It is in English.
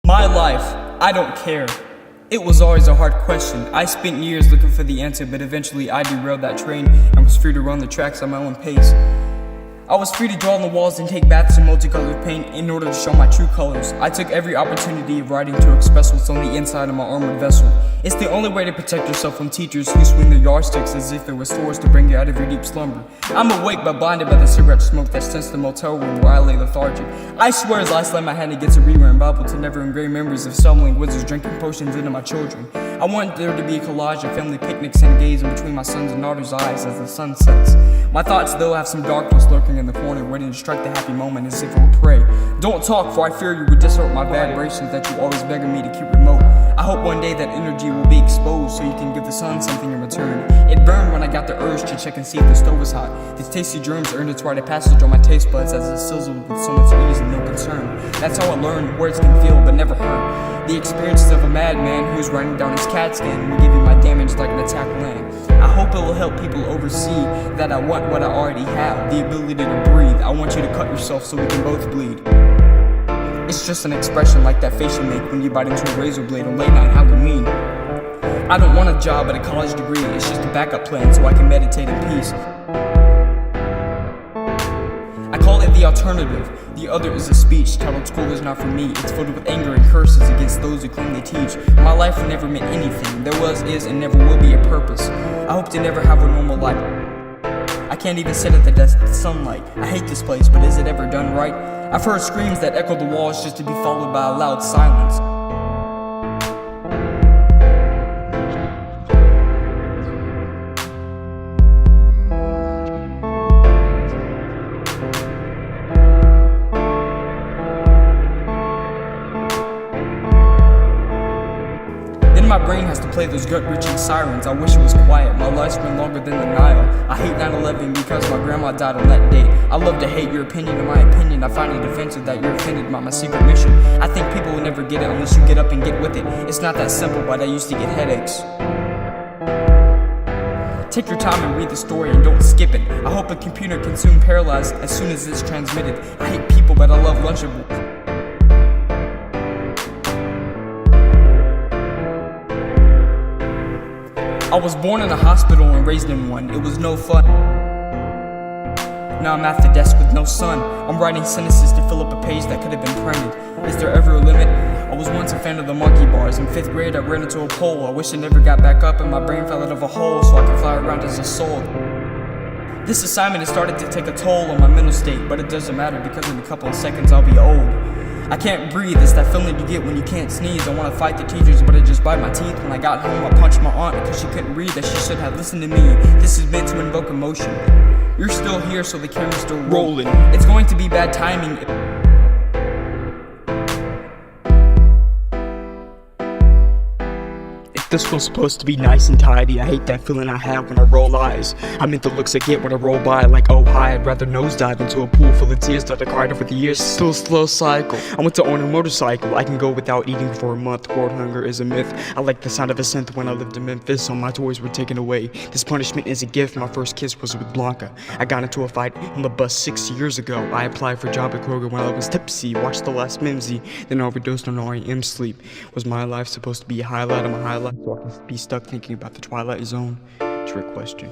My life, I don't care. It was always a hard question. I spent years looking for the answer, but eventually I derailed that train and was free to run the tracks at my own pace. I was free to draw on the walls and take baths in multicolored paint in order to show my true colors. I took every opportunity of writing to express what's on the inside of my armored vessel. It's the only way to protect yourself from teachers who swing their yardsticks as if they were swords to bring you out of your deep slumber. I'm awake but blinded by the cigarette smoke that stints the motel room where I lay lethargic. I swear as I slam my hand against a rerun Bible to never engrave memories of stumbling wizards drinking potions into my children. I want there to be a collage of family picnics and gaze in between my sons and daughters' eyes as the sun sets. My thoughts though have some darkness lurking in the corner, waiting to strike the happy moment as if it were prey. Don't talk, for I fear you would disrupt my vibrations that you always begging me to keep remote. I hope one day that energy will be exposed so you can give the sun something in return. It burned when I got the urge to check and see if the stove was hot. These tasty germs earned its rite of passage on my taste buds as it sizzled with so much ease and no concern. That's how I learned words can feel but never hurt. The experiences of a madman who's writing down his CAT scan will give you my damage like an attack land. I hope it will help people oversee that I want what I already have, the ability to breathe. I want you to cut yourself so we can both bleed. It's just an expression like that face you make when you bite into a razor blade on late night Halloween. I don't want a job but a college degree, it's just a backup plan so I can meditate in peace. I call it the alternative. The other is a speech titled "School is not for me." It's filled with anger and curses against those who claim they teach. My life never meant anything. There was, is, and never will be a purpose. I hope to never have a normal life. I can't even sit at the desk with sunlight. I hate this place, but is it ever done right? I've heard screams that echo the walls just to be followed by a loud silence. My brain has to play those gut-wrenching sirens. I wish it was quiet. My life's been longer than the Nile. I hate 9/11 because my grandma died on that date. I love to hate your opinion and my opinion. I find it offensive that you're offended by my secret mission. I think people will never get it unless you get up and get with it. It's not that simple, but I used to get headaches. Take your time and read the story and don't skip it. I hope a computer can soon paralyze as soon as it's transmitted. I hate people, but I love Lunchables. I was born in a hospital and raised in one. It was no fun. Now I'm at the desk with no sun. I'm writing sentences to fill up a page that could have been printed. Is there ever a limit? I was once a fan of the monkey bars. In 5th grade I ran into a pole. I wish I never got back up and my brain fell out of a hole so I could fly around as a soul. This assignment has started to take a toll on my mental state, but it doesn't matter because in a couple of seconds I'll be old. I can't breathe, it's that feeling you get when you can't sneeze. I want to fight the teachers, but I just bite my teeth. When I got home, I punched my aunt because she couldn't read that she should have listened to me. This is meant to invoke emotion. You're still here, so the camera's still rolling. It's going to be bad timing. This was supposed to be nice and tidy. I hate that feeling I have when I roll eyes. I meant the looks I get when I roll by like, oh hi, I'd rather nosedive into a pool full of tears that I cried over the years. Still a slow cycle. I want to own a motorcycle. I can go without eating for a month. World hunger is a myth. I like the sound of a synth when I lived in Memphis. All my toys were taken away. This punishment is a gift. My first kiss was with Blanca. I got into a fight on the bus 6 years ago. I applied for a job at Kroger when I was tipsy. Watched The Last Mimsy, then overdosed on REM sleep. Was my life supposed to be a highlight of my highlight? So I can be stuck thinking about the Twilight Zone? Trick question.